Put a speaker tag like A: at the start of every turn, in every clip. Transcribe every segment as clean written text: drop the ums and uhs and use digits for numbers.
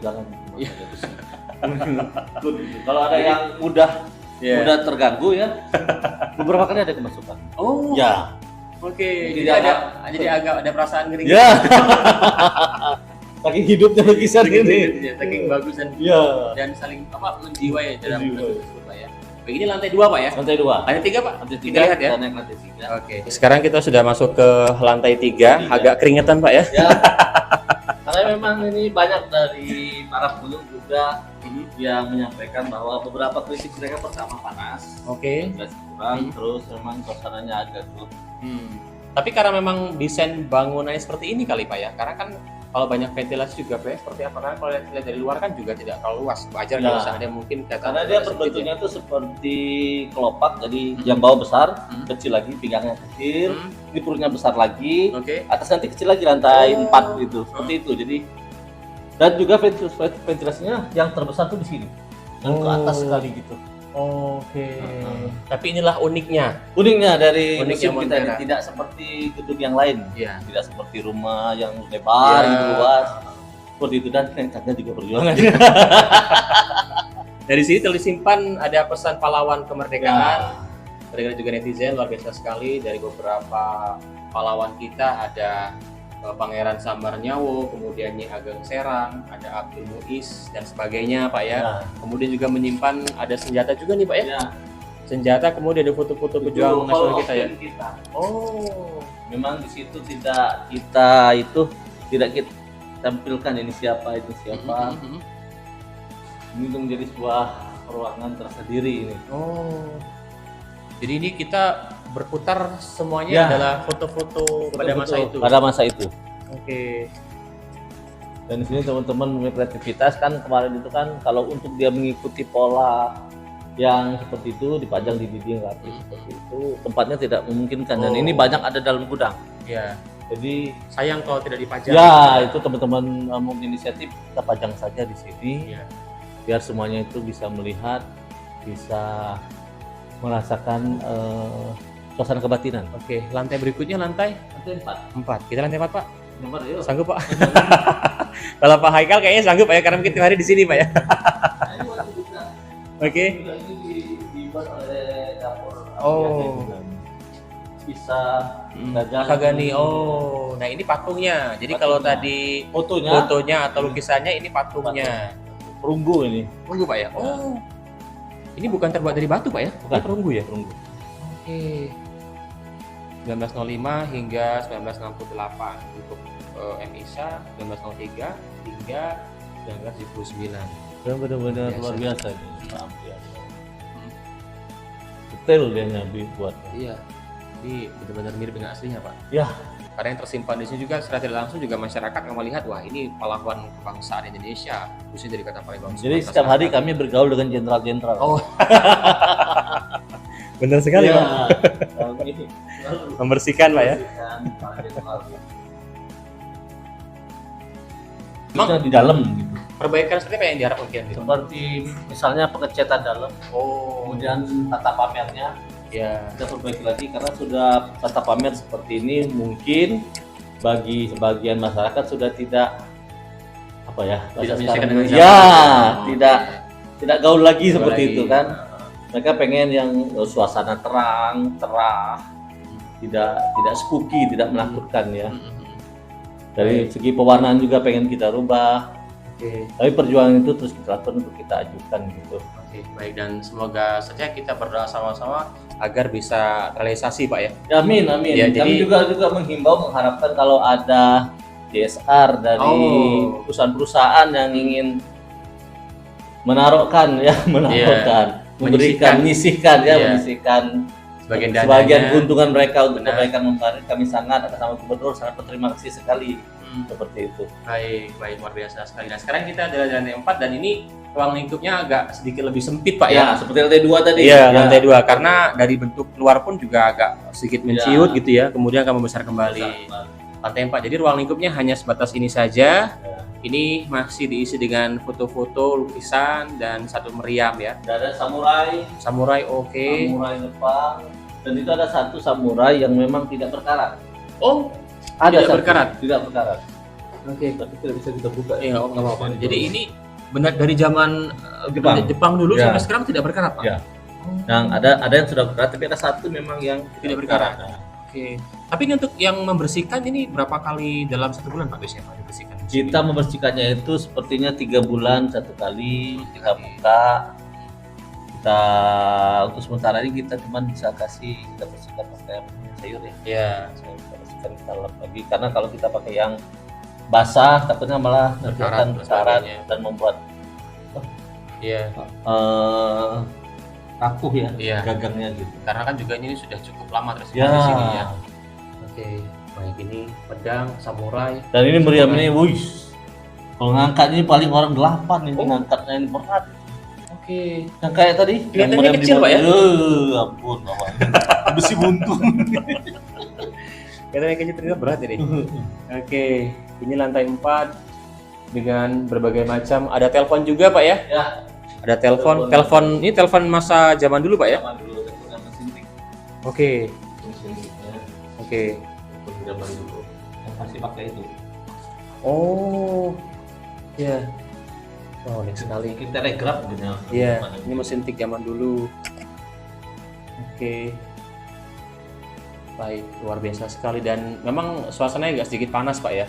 A: jangan. Kalau ada yang mudah terganggu ya, beberapa kali ada kemasukan.
B: Oh.
A: Ya.
B: Oke.
A: Jadi
B: Jadi agak ada perasaan ngeri.
A: Ya. Saking hidupnya lukisan ini.
B: Saking bagus dan saling menjiwai dalam proses tersebut Pak ya. Ini lantai 2 Pak ya?
A: Lantai 2.
B: Lantai 3 Pak?
A: Lantai 3
B: kita lihat ya.
A: Naik lantai 3.
B: Oke. Sekarang kita sudah masuk ke lantai 3. Agak keringetan Pak ya?
A: Ya. Karena memang ini banyak dari para pengunjung juga yang menyampaikan bahwa beberapa kritik mereka pertama panas.
B: Oke.
A: Kurang, terus memang suasananya agak gelap.
B: Tapi karena memang desain bangunannya seperti ini kali Pak ya, karena kan kalau banyak ventilasi juga Pak, seperti apa? Karena kalau lihat dari luar kan juga tidak terlalu luas, wajar kalau misalnya mungkin
A: karena dia berbentuknya itu seperti kelopak, jadi yang bawah besar, kecil lagi, pinggangnya kecil, ini perutnya besar lagi, atas nanti kecil lagi lantai 4 gitu, seperti itu. Jadi dan juga ventilasinya yang terbesar tuh di sini, yang ke atas sekali gitu.
B: Oke. Tapi inilah uniknya
A: dari museum kita ini,
B: Montera.
A: tidak seperti gedung yang lain, tidak seperti rumah yang lebar, luas, seperti itu, dan kayaknya juga perjuangan.
B: Dari sini tersimpan ada pesan pahlawan kemerdekaan, dari juga netizen luar biasa sekali. Dari beberapa pahlawan kita ada Pangeran Sammarnyawo, kemudian Nyi Ageng Serang, ada Abdul Muiz dan sebagainya Pak ya. Kemudian juga menyimpan ada senjata juga nih Pak ya. Senjata, kemudian ada foto-foto pejuang nasional kita ya. Oh,
A: memang di situ tidak kita tampilkan ini siapa. Ini menjadi sebuah ruangan tersendiri ini.
B: Oh. Jadi ini kita berputar semuanya adalah foto-foto pada masa itu.
A: Pada masa itu.
B: Oke.
A: Dan di sini teman-teman memiliki kreativitas kan, kemarin itu kan kalau untuk dia mengikuti pola yang seperti itu dipajang di dinding rapi seperti itu, tempatnya tidak memungkinkan, dan ini banyak ada dalam gudang.
B: Iya.
A: Jadi
B: sayang kalau tidak dipajang.
A: Ya, itu teman-teman inisiatif kita pajang saja di sini. Biar semuanya itu bisa melihat, bisa merasakan suasana kebatinan.
B: Oke, lantai berikutnya lantai 4. Kita lantai 4 Pak. Sanggup Pak? Kalau Pak Haikal kayaknya sanggup Pak ya, karena mungkin hari di sini Pak ya. Oke.
A: Dibuat oleh dapur. Bisa
B: Akagani. Oh, nah ini patungnya. Jadi kalau tadi fotonya atau lukisannya, ini patungnya.
A: Perunggu ini.
B: Perunggu Pak ya. Oh. Ini bukan terbuat dari batu Pak ya?
A: Bukan.
B: Ini perunggu ya?
A: Perunggu.
B: Oke. 1905 hingga 1968 untuk MISA, 1903 hingga 1979.
A: Benar-benar luar biasa ini. Detail dia buat.
B: Iya. Ini benar-benar mirip dengan aslinya Pak.
A: Ya.
B: Karena yang tersimpan di sini juga secara tidak langsung juga masyarakat yang melihat, wah ini pahlawan kebangsaan Indonesia, khususnya dari kata Palembang.
A: Jadi setiap hari kami bergaul dengan jenderal-jenderal.
B: Oh. Benar sekali Pak. Membersihkan Pak ya.
A: Emang di dalam gitu.
B: Perbaikan seperti apa yang diharapkan gitu?
A: Seperti misalnya pengecetan dalam. Kemudian tata pamernya. Kita perbaiki lagi karena sudah tata pamer seperti ini mungkin bagi sebagian masyarakat sudah tidak
B: tidak menyesuaikan dengan
A: tidak gaul lagi seperti itu kan. Mereka pengen yang suasana terang, cerah, tidak spooky, tidak menakutkan ya. Dari segi pewarnaan juga pengen kita rubah. Tapi perjuangan itu terus kita lakukan untuk kita ajukan gitu.
B: Baik, dan semoga saja kita berdoa sama-sama agar bisa realisasi Pak ya.
A: Amin. Ya, kami juga menghimbau, mengharapkan kalau ada CSR dari perusahaan-perusahaan yang ingin menyisihkan sebagian keuntungan mereka untuk kebaikan membangun. Kami sangat atas nama Gubernur sangat berterima kasih sekali. Seperti itu.
B: Baik, luar biasa sekali. Nah, sekarang kita ada di lantai 4 dan ini ruang lingkupnya agak sedikit lebih sempit Pak ya.
A: Seperti lantai 2 tadi.
B: Iya, lantai 2 karena dari bentuk luar pun juga agak sedikit menciut gitu ya. Kemudian akan membesar kembali. Lantai 4. Jadi ruang lingkupnya hanya sebatas ini saja. Ini masih diisi dengan foto-foto, lukisan dan satu meriam ya.
A: Dan ada samurai. Samurai Jepang. Dan itu ada satu samurai yang memang tidak berkarat.
B: Ada tidak berkarat.
A: Tidak berkarat.
B: Oke.
A: tapi tidak bisa kita buka.
B: Iya, nggak apa-apa. Jadi ini benar dari zaman Jepang dulu
A: Ya.
B: sampai sekarang tidak berkarat, Pak?
A: Ya. Yang ada yang sudah berkarat, tapi ada satu memang yang
B: Tidak berkarat. Oke. Tapi ini untuk yang membersihkan ini berapa kali dalam 1 bulan, Pak, biasanya Pak dibersihkan?
A: Kita membersihkannya itu sepertinya 3 bulan 1 kali kita buka. Kita untuk sementara ini kita cuma bisa kita bersihkan pakai sayur ya.
B: Iya.
A: Kita bersihkan, kita lap lagi karena kalau kita pakai yang basah takutnya malah kelihatan berkarat dan membuat
B: Iya.
A: rapuh ya,
B: Iya.
A: gagangnya gitu.
B: Karena kan juga ini sudah cukup lama terus
A: Ya.
B: di sini ya. Oke, baik, ini pedang samurai.
A: Dan ini meriam ini, wih. Kalau ngangkat ini paling orang 8 ini ngangkatnya ini berat.
B: Oke.
A: Yang kayak tadi,
B: Kelihatannya
A: meriam
B: kecil, Pak, ya?
A: Ampun, besi buntung.
B: Kelihatannya kecil ternyata berat ini. Oke, ini lantai 4 dengan berbagai macam. Ada telepon juga, Pak ya?
A: Ya.
B: Ada telepon. Ini telepon masa zaman dulu, Pak ya?
A: Zaman dulu teleponnya mesin tik.
B: Oke.
A: Mesin tiknya,
B: Oke.
A: telepon zaman dulu. Yang pasti pakai itu.
B: Oh. Iya. Oh, unik sekali.
A: Ini telegraf gitu.
B: Iya, ini mesin tik zaman dulu. Oke. Baik, luar biasa sekali dan memang suasananya agak sedikit panas, Pak ya.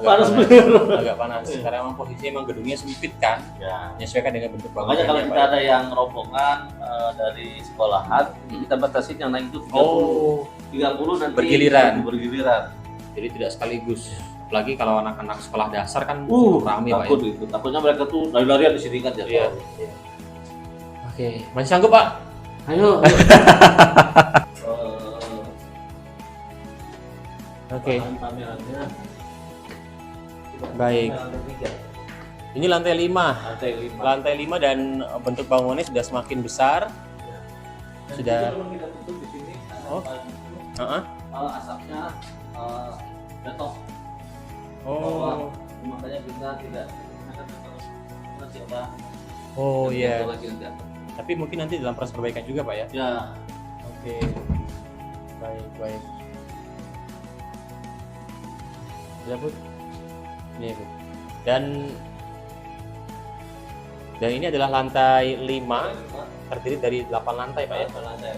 A: Panas bener.
B: Agak panas karena memang posisinya memang gedungnya sempit kan.
A: Ya.
B: Menyesuaikan dengan bentuk
A: Makanya kalau
B: bangunannya,
A: kita
B: Pak.
A: ada yang rombongan dari sekolahan, kita batasin yang naik itu 30.
B: Oh,
A: 30 nanti
B: bergiliran. Jadi tidak sekaligus. Apalagi kalau anak-anak sekolah dasar kan ramai, Pak.
A: takut itu. Takutnya mereka tuh lari-larian di sini kan ya.
B: Iya. Oke, masih sanggup, Pak?
A: Ayo.
B: Oke.
A: Kameranya.
B: Baik. Ini lantai 5.
A: Lantai 5.
B: Lantai 5 dan bentuk bangunannya sudah semakin besar. Sudah.
A: Kalau kita tutup di sini,
B: Oh.
A: asapnya jatuh.
B: Oh.
A: Makanya kita tidak nanti ada.
B: Oh iya.
A: Lagi nanti apa.
B: Tapi mungkin nanti dalam proses perbaikan juga, Pak ya.
A: Ya.
B: Oke. Baik. Ya, Bu. Ini, Bu. Dan ini adalah lantai 5, terdiri dari 8 lantai, Pak ya.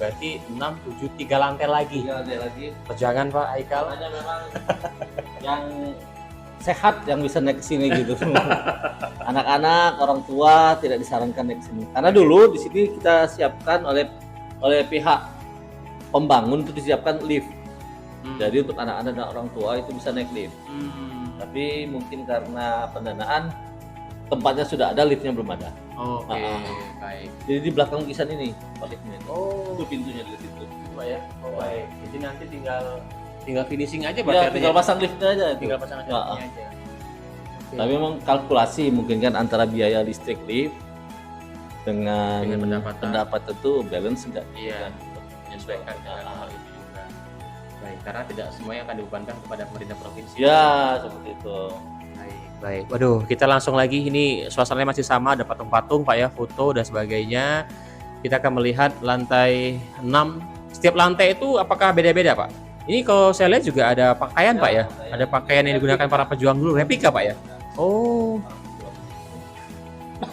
B: Berarti 6, 7, 3 lantai lagi.
A: 3 lantai lagi.
B: Perjangan, Pak Aikal.
A: Makanya memang yang sehat yang bisa naik ke sini gitu. Anak-anak, orang tua tidak disarankan naik ke sini. Karena dulu di sini kita siapkan oleh pihak pembangun itu disiapkan lift. Jadi untuk anak-anak dan orang tua itu bisa naik lift. Tapi mungkin karena pendanaan tempatnya sudah ada, liftnya belum ada.
B: Oke, baik.
A: Jadi di belakang lukisan ini liftnya.
B: Oh,
A: Itu pintunya di situ.
B: Pak ya. Oh, baik. Jadi nanti tinggal finishing aja, Pak.
A: Ya, tinggal pasang liftnya aja. Itu.
B: Tinggal pasang liftnya aja. Oke.
A: Tapi memang kalkulasi mungkin kan antara biaya listrik lift dengan pendapatan itu balance enggak?
B: Iya, menyesuaikan dengan hal itu juga. Baik, karena tidak semuanya akan dibebankan kepada pemerintah provinsi.
A: Ya, seperti itu.
B: Baik. Waduh, kita langsung lagi. Ini suasananya masih sama, ada patung-patung, Pak ya, foto dan sebagainya. Kita akan melihat lantai 6. Setiap lantai itu apakah beda-beda, Pak? Ini kalau saya lihat juga ada pakaian, Pak ya. Ada pakaian yang digunakan para pejuang dulu, replika, Pak ya. Oh.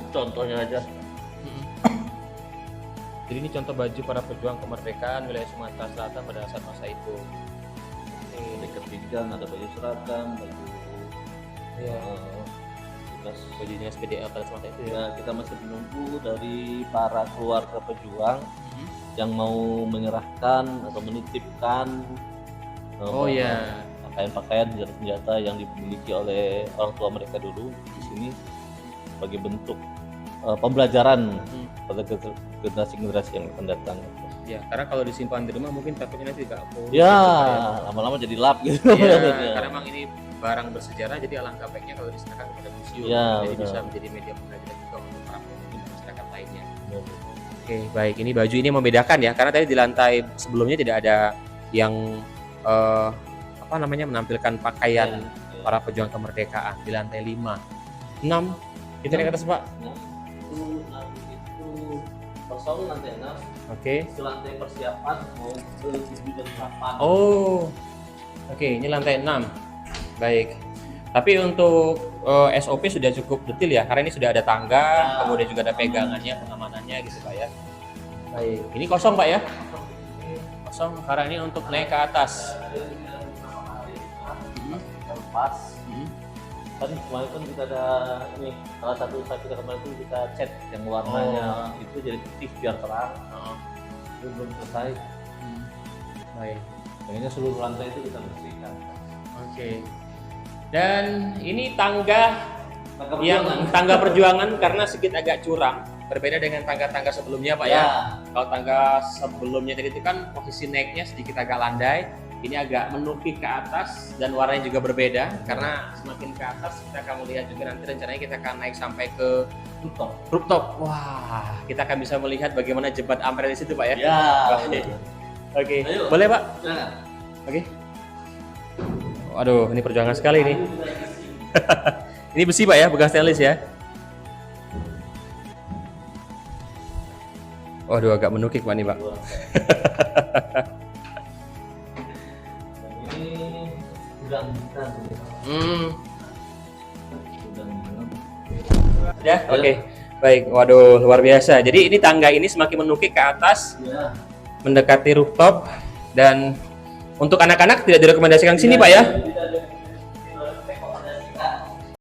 A: Contohnya aja.
B: Jadi ini contoh baju para pejuang kemerdekaan wilayah Sumatera Selatan pada saat masa itu.
A: Ada kepinggang, ada baju seragam, baju
B: bajunya SPDL pada semasa itu
A: ya. Kita masih menunggu dari para keluarga pejuang yang mau menyerahkan atau menitipkan pakaian-pakaian senjata yang dimiliki oleh orang tua mereka dulu di sini sebagai bentuk pembelajaran pada generasi-generasi yang akan datang.
B: Ya, karena kalau disimpan di rumah mungkin takutnya nanti tidak
A: lama-lama jadi lap gitu.
B: Ya, karena memang ini barang bersejarah, jadi alangkah baiknya kalau diserahkan kepada museum. Jadi bisa menjadi media pembelajaran juga untuk para masyarakat lainnya. Oke, baik. Ini baju ini membedakan ya, karena tadi di lantai sebelumnya tidak ada yang menampilkan pakaian para pejuang kemerdekaan. Di lantai 5, 6 kita naik ke atas, Pak.
A: Itu kosong lantai 6.
B: Oke.
A: Itu lantai persiapan mau ke 7 dan 8.
B: Oh. Oke, ini lantai 6. Baik. Tapi untuk SOP sudah cukup detail ya, karena ini sudah ada tangga, kemudian juga ada pegangannya, pengamanannya gitu Pak ya. Baik, ini kosong Pak ya? Kosong karena ini untuk naik ke atas.
A: Pas. Tadi kemarin kan kita ada ini salah satu usaha kita kemarin itu kita cat yang warnanya itu jadi putih biar terang. Itu belum selesai.
B: Baik.
A: Pengennya seluruh lantai itu kita bersihkan.
B: Oke. Dan ini tangga perjuangan karena sedikit agak curam, berbeda dengan tangga-tangga sebelumnya Pak ya. Kalau tangga sebelumnya tadi itu kan posisi naiknya sedikit agak landai, ini agak menukik ke atas dan warnanya juga berbeda karena semakin ke atas kita akan melihat juga nanti rencananya kita akan naik sampai ke rooftop. Wah, kita akan bisa melihat bagaimana jebat ampere di situ Pak ya.
A: Ya.
B: Oke. Boleh Pak? Oke. Waduh, ini perjuangan sekali ini. Ini besi Pak ya, bukan stainless ya. Waduh, agak menukik Pak nih Pak.
A: Ini udang.
B: Ya, oke. Baik, waduh luar biasa. Jadi ini tangga ini semakin menukik ke atas, mendekati rooftop, dan untuk anak-anak tidak direkomendasikan sini Pak ya.